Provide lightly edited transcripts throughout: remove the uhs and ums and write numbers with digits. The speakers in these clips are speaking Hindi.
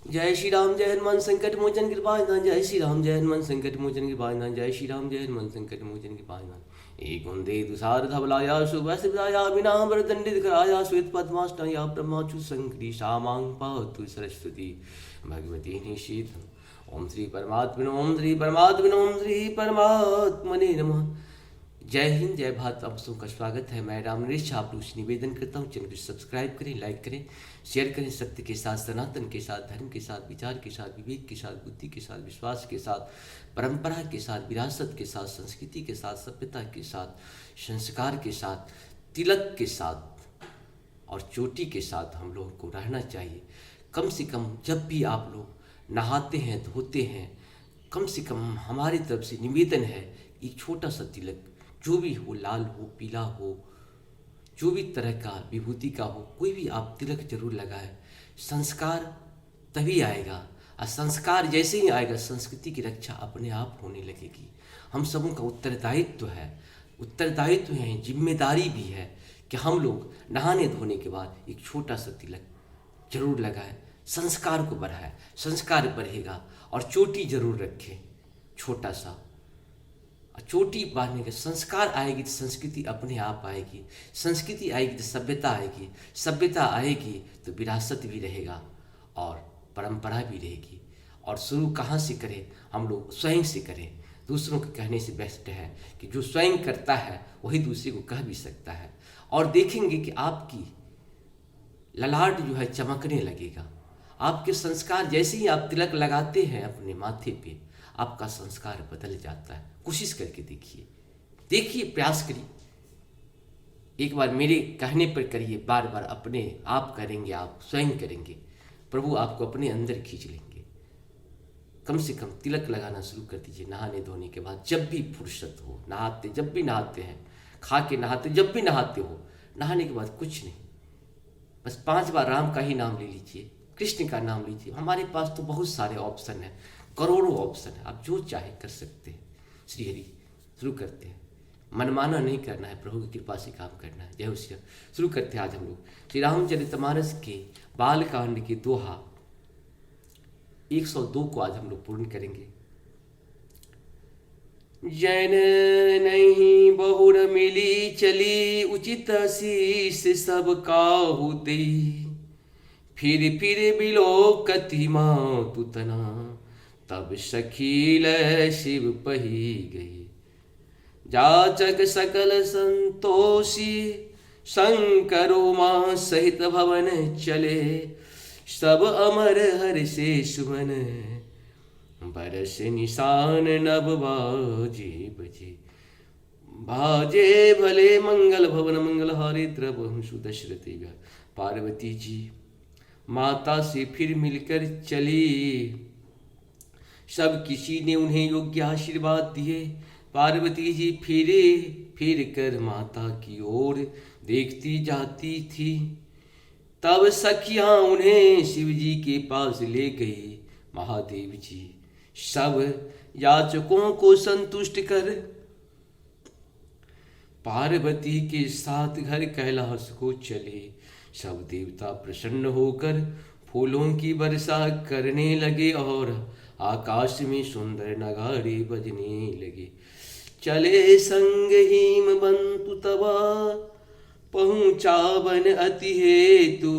जय श्री राम जय हनुमान संकट मोचन कृपानाथ। जय श्री राम जय हनुमान संकट मोचन कृपानाथ। जय श्री राम जय हनुमान संकट मोचन कृपानाथ। एक वंदे तुषार धवलाया सुभसविदाया विना वरदंडित कराया श्वेत पद्माष्टाया ब्रह्माचु संकरी शामां पातु सरस्वती भगवती निषेध। ओम श्री परमात्मने ओम श्री परमात्मने ओम श्री परमात्मने नमः। जय हिंद जय भारत। आप सबका स्वागत है। मैं राम नरेश आप लोग से निवेदन करता हूँ, चैनल को सब्सक्राइब करें, लाइक करें, शेयर करें। सत्य के साथ, सनातन के साथ, धर्म के साथ, विचार के साथ, विवेक के साथ, बुद्धि के साथ, विश्वास के साथ, परंपरा के साथ, विरासत के साथ, संस्कृति के साथ, सभ्यता के साथ, संस्कार के साथ, तिलक के साथ और चोटी के साथ हम लोगों को रहना चाहिए। कम से कम जब भी आप लोग नहाते हैं, धोते हैं, कम से कम हमारी तरफ से निवेदन है, एक छोटा सा तिलक, जो भी हो, लाल हो, पीला हो, जो भी तरह का विभूति का हो, कोई भी आप तिलक जरूर लगाएं। संस्कार तभी आएगा, और संस्कार जैसे ही आएगा संस्कृति की रक्षा अपने आप होने लगेगी। हम सबों का उत्तरदायित्व है, जिम्मेदारी भी है कि हम लोग नहाने धोने के बाद एक छोटा सा तिलक जरूर लगाएं, संस्कार को बढ़ाएं। संस्कार बढ़ेगा। और चोटी जरूर रखें, छोटा सा चोटी बांधने के संस्कार आएगी तो संस्कृति अपने आप आएगी, संस्कृति आएगी तो सभ्यता आएगी, सभ्यता आएगी तो विरासत भी रहेगा और परंपरा भी रहेगी। और शुरू कहाँ से करें? हम लोग स्वयं से करें। दूसरों के कहने से बेस्ट है कि जो स्वयं करता है वही दूसरे को कह भी सकता है। और देखेंगे कि आपकी ललाट जो है चमकने लगेगा। आपके संस्कार जैसे ही आप तिलक लगाते हैं अपने माथे पे, आपका संस्कार बदल जाता है। कोशिश करके देखिए, प्रयास करिए। एक बार मेरे कहने पर करिए, बार बार अपने आप करेंगे, आप स्वयं करेंगे, प्रभु आपको अपने अंदर खींच लेंगे। कम से कम तिलक लगाना शुरू कर दीजिए नहाने धोने के बाद। जब भी फुर्सत हो, जब भी नहाते हैं, खा के नहाते, जब भी नहाते हो, नहाने के बाद कुछ नहीं, बस 5 बार राम का ही नाम ले लीजिए, कृष्ण का नाम लीजिए। हमारे पास तो बहुत सारे ऑप्शन हैं, करोड़ों ऑप्शन है, आप जो चाहे कर सकते हैं। श्री हरि शुरू करते हैं। मनमाना नहीं करना है, प्रभु की कृपा से काम करना है। जय हो श्री राम। शुरू करते हैं आज हम लोग श्री रामचरितमानस के बालकांड के दोहा 102 को आज हम लोग पूर्ण करेंगे। जन नहीं बहुर मिली चली, उचित शीश सब काहू देई। फिर बिलो कति मातु तना, तब सखील शिव पही गई। जाचक सकल संतोषी, शंकरो मां सहित भवन चले। सब अमर हर से सुमन, बरस निशान नभ बाजे बजे। बाजे भले मंगल भवन मंगल हारे, द्रव सुदशरथी। पार्वती जी माता से फिर मिलकर चली। सब किसी ने उन्हें योग्य आशीर्वाद दिए। पार्वती जी फिर कर माता की ओर देखती जाती थी। तब सखियां उन्हें शिव जी के पास ले गई। महादेव जी सब याचकों को संतुष्ट कर पार्वती के साथ घर कैलाश को चले। सब देवता प्रसन्न होकर फूलों की वर्षा करने लगे और आकाश में सुंदर नगाड़े बजने लगे। चले संग हिम बंतु तबा, पहुँचा बन अति हेतु।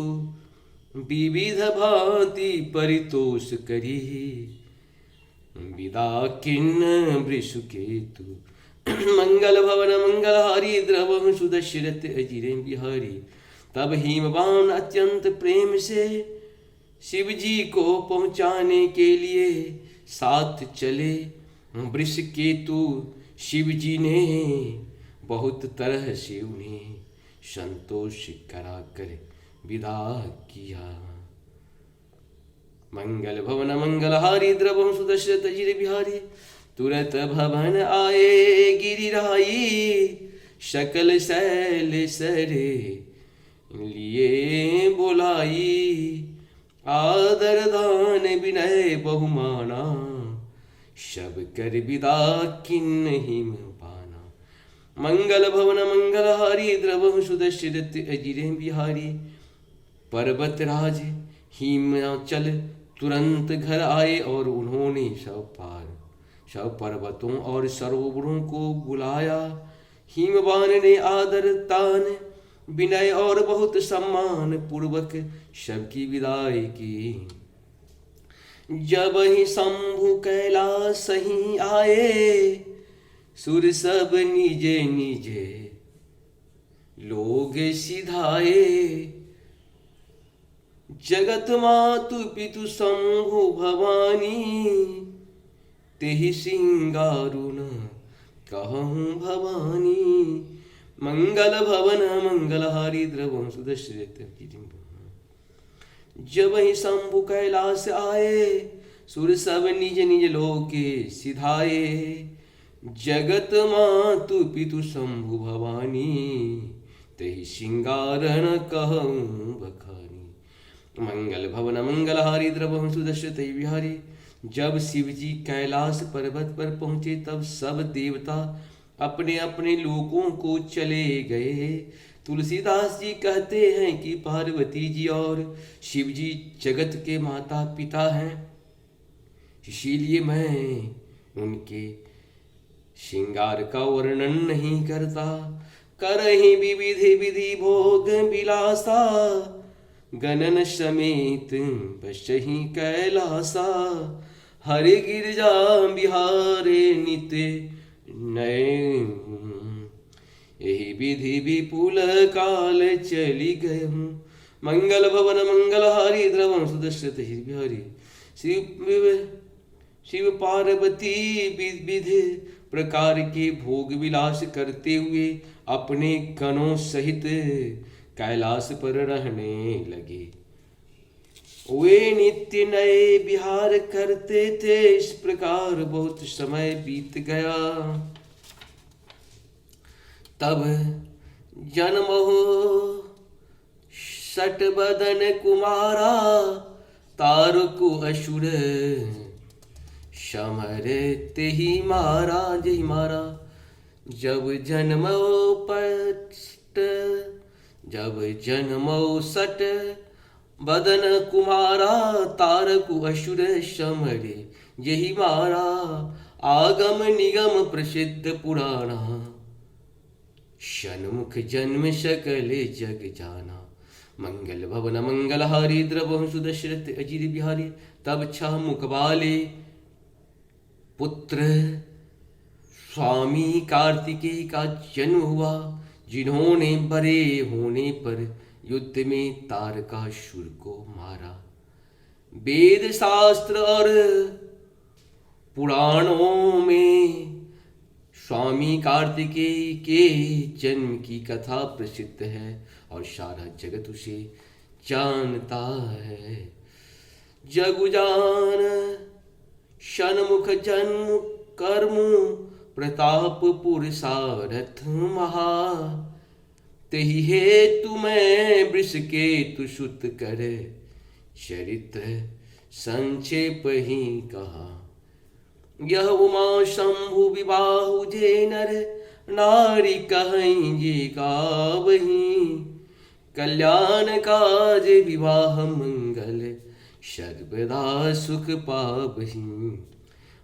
विविध भांति परितोष करी, विदा किन्न वृषकेतु। मंगल भवन मंगलहारी, द्रव सुदशरथ अजिरे बिहारी। तब हिमवान अत्यंत प्रेम से शिव जी को पहुँचाने के लिए साथ चले। वृषकेतु शिव जी ने बहुत तरह से उन्हें संतोष कराकर विदा किया। मंगल भवन मंगलहारी, द्रवम सुदशरथ अजिर बिहारी। तुरंत भवन आए गिरिराई, सकल शैल सरे लिए बोलाई। आदर दान विनय बहुमाना, शब कर विदा किन्न हिम पाना। मंगल भवन मंगलहारी, द्रव सुदशरथ अजिरे बिहारी। पर्वत राज हिमाचल तुरंत घर आए और उन्होंने शव पर्वतों और सरोवरों को बुलाया। हिमवान ने आदर तान विनय और बहुत सम्मान पूर्वक शव की विदाई की। जब ही शंभु कैलाश ही आए, सुर सब निजे निजे लोग सिधाए। जगत मातु पितु शंभु भवानी, तेहि सिंगारुन कहूँ भवानी। मंगल भवन मंगलहारी द्रवम सुदश्रित। जब ही शंभु कैलाश आए, सुर सब निज निज लोके सिधाए। जगत मातु पितु शंभु भवानी, तेहि सिंगारन कहूँ बखानी। मंगल भवन मंगलहारी द्रवम सुदश्रित विहारी। जब शिव जी कैलाश पर्वत पर पहुंचे, तब सब देवता अपने अपने लोकों को चले गए। तुलसीदास जी कहते हैं कि पार्वती जी और शिव जी जगत के माता पिता हैं, इसीलिए मैं उनके श्रृंगार का वर्णन नहीं करता। करहि विविधि विधि भोग विलासा, गणन समेत बसहि कैलासा। हरि गिरजा बिहारे नित्य नए, यही विधि विपुल काल चली गए हूँ। मंगल भवन मंगलहारी द्रवम सुदश्रित बिहारी। शिव पार्वती विविध प्रकार के भोग विलास करते हुए अपने गणों सहित कैलाश पर रहने लगे। वे नित्य नए विहार करते थे। इस प्रकार बहुत समय बीत गया। तब जन्म हो सट बदन कुमारा, तारकु असुर समर तेहि मारा। जय मारा। जब जन्मो सट बदन कुमारा, तारकु असुर समरे यही मारा। आगम निगम प्रसिद्ध पुराणा, षण्मुख जन्म सकल जग जाना। मंगल भवन मंगलहारी द्रवहु सुदशरथ अजिर बिहारी। तब 6 मुख वाले पुत्र स्वामी कार्तिकेय का जन्म हुआ, जिन्होंने बड़े होने पर युद्ध में तारकासुर को मारा। वेद शास्त्र और पुराणों में स्वामी कार्तिकेय के जन्म की कथा प्रसिद्ध है और सारा जगत उसे जानता है। जगुजान षण्मुख जन्म कर्म, प्रताप पुरुषारथ महा। तेहि हेतु मैं वृषकेतु सुत कर, चरित्र संक्षेप ही कहा। यह उमा शंभु विबाहु जे नर, नारी कहीं जे गावहीं। कल्याण काज विवाह मंगल, सर्वदा सुख पावहीं।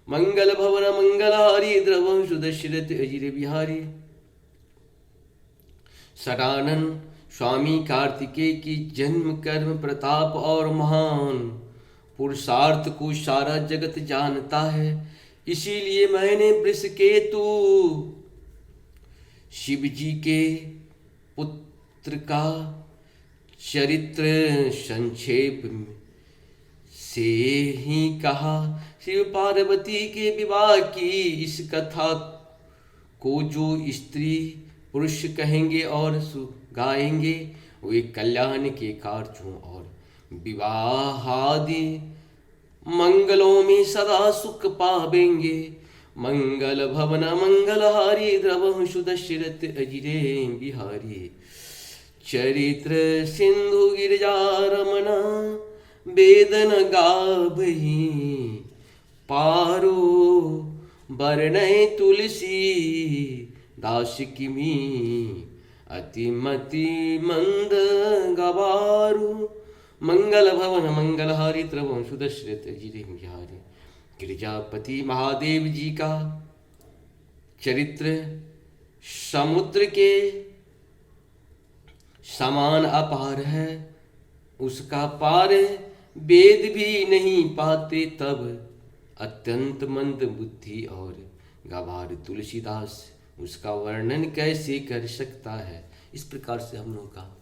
मंगल भवन मंगलहारी द्रवहु सुदशरथ अजिर बिहारी। सदानंद स्वामी कार्तिकेय की जन्म कर्म प्रताप और महान पुरुषार्थ को सारा जगत जानता है। इसीलिए मैंने वृषकेतु शिव जी के पुत्र का चरित्र संक्षेप से ही कहा। शिव पार्वती के विवाह की इस कथा को जो स्त्री पुरुष कहेंगे और गाएंगे, वे कल्याण के कार्यों और विवाहादि मंगलों में सदा सुख पावेंगे। मंगल भवन मंगलहारी द्रवहु सुदशरथ अजिरे बिहारी। चरित्र सिंधु गिरिजा रमना, वेदन गावहीं। पारो बरनय तुलसी दास किमी, अतिमति मंद गवारु। मंगल भवन मंगलहारी त्रवम सुदशरथ जिरिम बिहारी। गिरिजापति महादेव जी का चरित्र समुद्र के समान अपार है, उसका पार वेद भी नहीं पाते तब, अत्यंत मंद बुद्धि और गवार तुलसीदास उसका वर्णन कैसे कर सकता है। इस प्रकार से हम लोगों का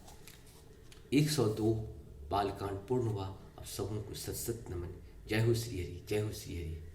102 बालकांड पूर्ण हुआ। अब सबों को सत सत नमन। जय हो श्री हरि, जय हो श्री हरि।